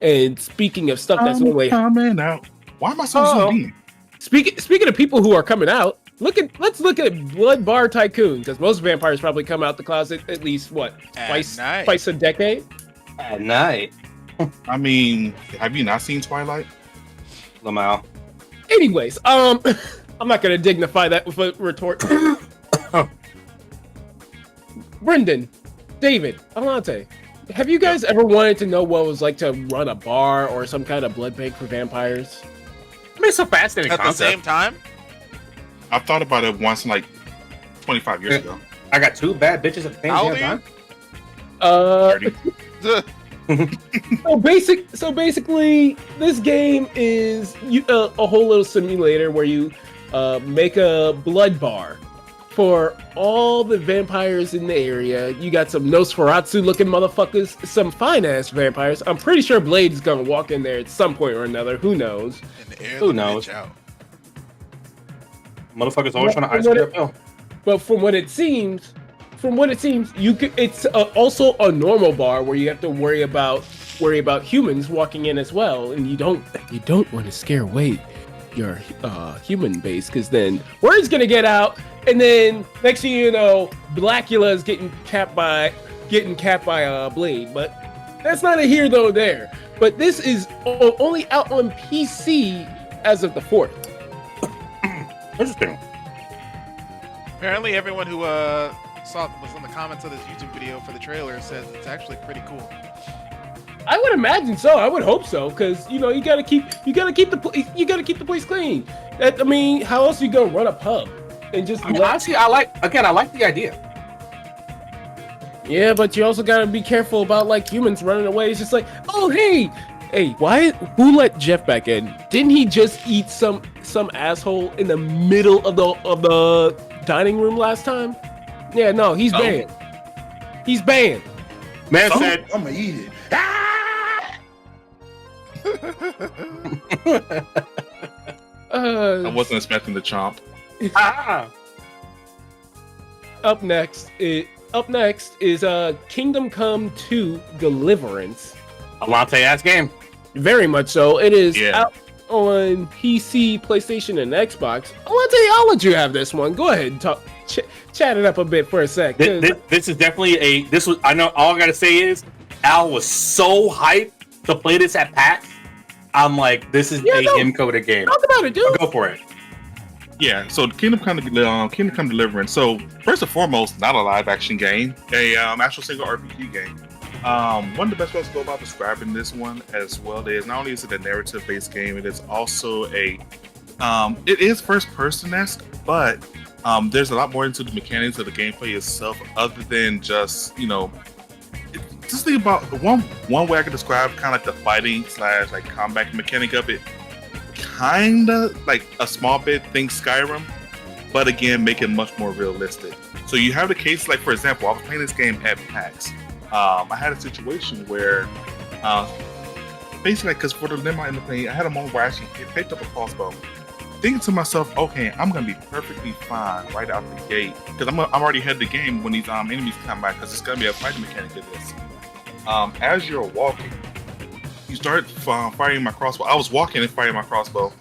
And speaking of stuff that's I'm only coming out. Why am I so zoomed in? speaking of people who are coming out, let's look at Blood Bar Tycoon, because most vampires probably come out the closet at least twice a decade. At night. I mean, have you not seen Twilight? Lamau. Anyways, I'm not gonna dignify that with a retort. Brendan, David, Alante, have you guys ever wanted to know what it was like to run a bar or some kind of blood bank for vampires? I mean, it's a fascinating At concept. the same time? I've thought about it once, like 25 years ago. I got two bad bitches at the same How old time. are you? 30. So basically, this game is a whole little simulator where you make a blood bar for all the vampires in the area. You got some Nosferatu-looking motherfuckers, some fine-ass vampires. I'm pretty sure Blade's gonna walk in there at some point or another. Who knows? Who knows? Motherfuckers always trying to ice it up. But from what it seems, you could. It's also a normal bar where you have to worry about humans walking in as well, and you don't want to scare away your human base, because then word's gonna get out, and then next thing you know, Blackula is getting capped by Blade. But that's not a here though there. But this is only out on PC as of the 4th. Interesting. Apparently, everyone who was in the comments of this YouTube video for the trailer says it's actually pretty cool. I would imagine so. I would hope so, because you gotta keep the place clean. I mean, how else are you gonna run a pub and just? Honestly, I like the idea. Yeah, but you also gotta be careful about like humans running away. It's just like, oh hey, who let Jeff back in? Didn't he just eat some asshole in the middle of the dining room last time? Yeah, no, he's banned. He's banned. Man said, I'm gonna eat it. I wasn't expecting the chomp. Up next is Kingdom Come 2 Deliverance. Alante ass game. Very much so. It is out on PC, PlayStation, and Xbox. I'll let you have this one. Go ahead and talk. Chat it up a bit for a sec. This is definitely I know all I gotta say is Al was so hyped to play this at PAX. I'm like, this is a him-coded game. Talk about it, dude. Go for it. Yeah, so Kingdom Come Deliverance. So first and foremost, not a live-action game, a actual single RPG game. One of the best ways to go about describing this one as well is not only is it a narrative-based game, it is also it is first-person-esque, but there's a lot more into the mechanics of the gameplay itself, other than just just think about one way I could describe kind of like the fighting / like combat mechanic of it. Kinda like a small bit think Skyrim, but again make it much more realistic. So you have the case, like for example, I was playing this game at PAX. I had a situation where basically, because for the limit in the plane, I had a moment where I actually picked up a crossbow, thinking to myself, okay, I'm gonna be perfectly fine right out the gate, because I'm already ahead of the game when these enemies come back, because it's gonna be a fighting mechanic of this. As you're walking, you start firing my crossbow. I was walking and firing my crossbow,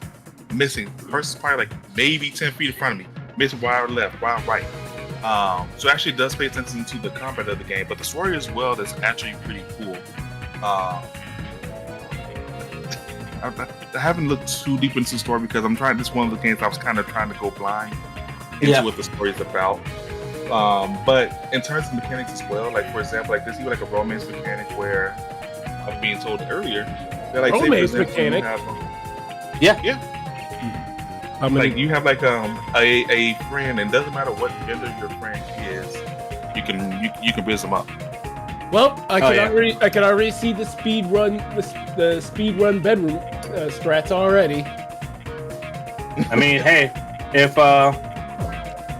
missing. The person's probably like maybe 10 feet in front of me, missing wide left, wide right. So it actually does pay attention to the combat of the game, but the story as well is actually pretty cool. I haven't looked too deep into the story because this is one of the games I was kind of trying to go blind into what the story is about. But in terms of mechanics as well, like for example, like there's even like a romance mechanic where I'm being told earlier that like romance mechanic. Like you have like a friend, and doesn't matter what gender your friend is, you can biz them up. Well, I can already see the speed run bedroom strats already. I mean, hey,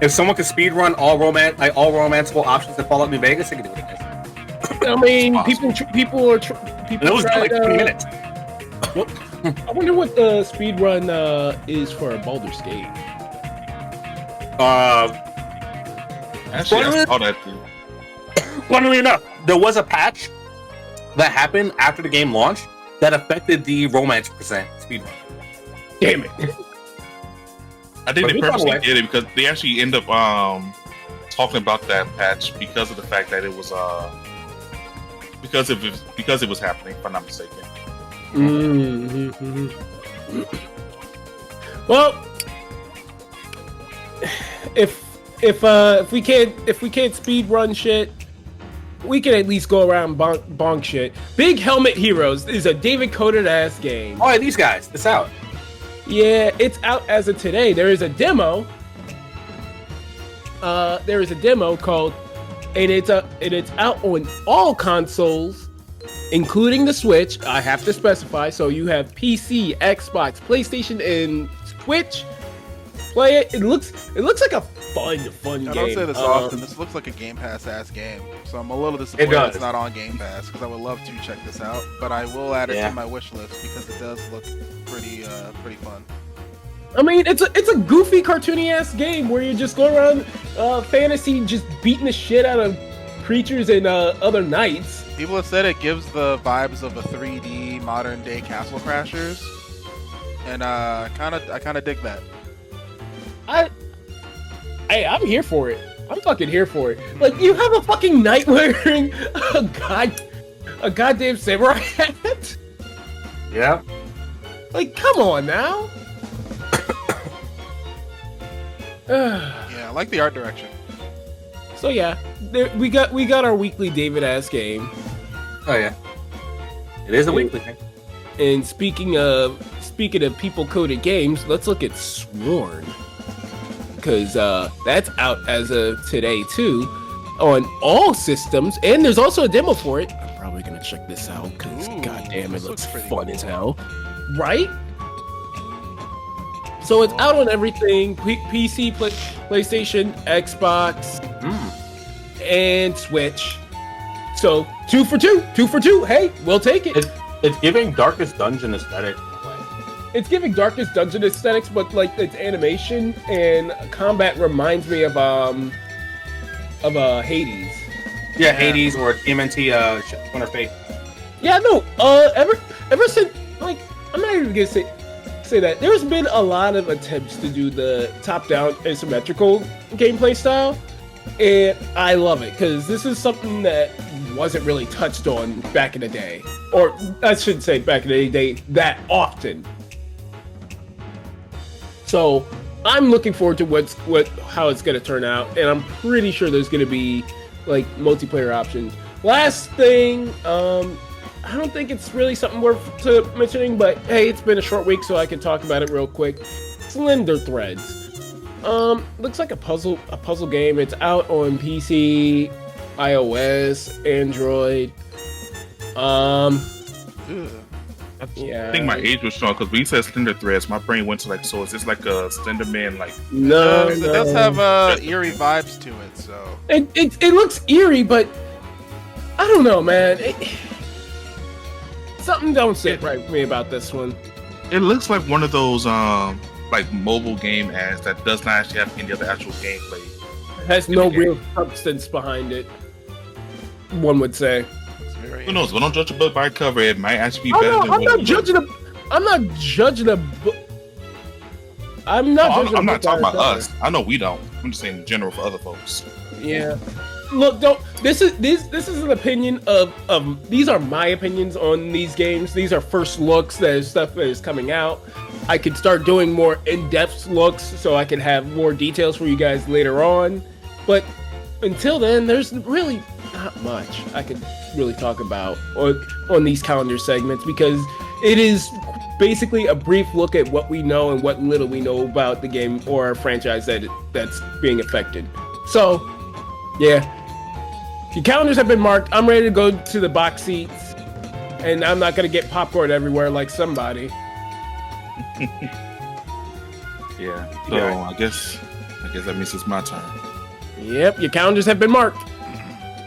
if someone could speed run all romantical options that Fallout New Vegas, they can do it. I mean, people It was like 20 minutes. I wonder what the speed run is for Baldur's Gate. Actually, I saw that too. Funnily enough, there was a patch that happened after the game launched that affected the romance percent speedrun. Damn it. I think But they we purposely found a way. did it because they actually end up talking about that patch because of the fact that it was because it was happening, if I'm not mistaken. Mm-hmm. Well, if we can't speed run shit, we can at least go around bonk shit. Big Helmet Heroes is a David coded ass game. Oh, yeah, these guys, it's out. Yeah, it's out as of today. There is a demo. Called, and it's out on all consoles, including the Switch. I have to specify. So you have PC, Xbox, PlayStation, and Switch. Play it. It looks like a fun game. I don't say this often. This looks like a Game Pass ass game, so I'm a little disappointed does. it's not on Game Pass because I would love to check this out. But I will add it Yeah. to my wish list because it does look pretty fun. I mean, it's a goofy, cartoony ass game where you just go around fantasy, just beating the shit out of creatures and other knights. People have said it gives the vibes of a 3D modern day Castle Crashers, and I kind of dig that. I'm here for it. I'm fucking here for it. Like, you have a fucking knight wearing a goddamn samurai hat? Yeah. Like, come on now. Yeah, I like the art direction. So yeah, we got our weekly David ass game. Oh yeah. It is a weekly thing. And speaking of people coded games, let's look at Sworn, because that's out as of today too, on all systems, and there's also a demo for it. I'm probably gonna check this out because Ooh, goddamn, it this looks looks pretty fun cool. as hell, right? So it's out on everything: PC, PlayStation, Xbox, and Switch. So 2 for 2. Hey, we'll take it. It's giving Darkest Dungeon aesthetic in a way. It's giving Darkest Dungeon aesthetics, but like its animation and combat reminds me of Hades. Yeah, Hades or TMNT Winter Fate. Yeah, no. Ever since, like, I'm not even gonna say that. There's been a lot of attempts to do the top-down asymmetrical gameplay style, and I love it because this is something that wasn't really touched on back in the day, or I shouldn't say back in the day that often. So I'm looking forward to how it's gonna turn out, and I'm pretty sure there's gonna be like multiplayer options. Last thing, I don't think it's really something worth mentioning, but hey, it's been a short week, so I can talk about it real quick. Slender Threads. Looks like a puzzle game. It's out on PC, iOS, Android. Yeah. I think my age was strong because when you said Slender Threads, my brain went to like, so is this like a Slender Man like? No, It does have eerie vibes to it, so It looks eerie, but I don't know, man. Something don't sit right with me about this one. It looks like one of those like mobile game ads that does not actually have any other actual gameplay. It has no real substance behind it, one would say. it's very. Who knows? We don't judge a book by its cover. It might actually be Oh, better no, than I'm what not it judging looks. I'm not judging a book. I'm not. No, judging I'm a not book by talking about its us. I know we don't. I'm just saying in general for other folks. cover. Yeah. Look, don't. This is an opinion of these are my opinions on these games. These are first looks. There's stuff that is coming out. I could start doing more in-depth looks so I can have more details for you guys later on. But until then, there's really not much I could really talk about on these calendar segments because it is basically a brief look at what we know and what little we know about the game or our franchise that's being affected. So, yeah. Your calendars have been marked. I'm ready to go to the box seats. And I'm not going to get popcorn everywhere like somebody. Yeah. So Yeah. I guess that means it's my turn. Yep, your calendars have been marked.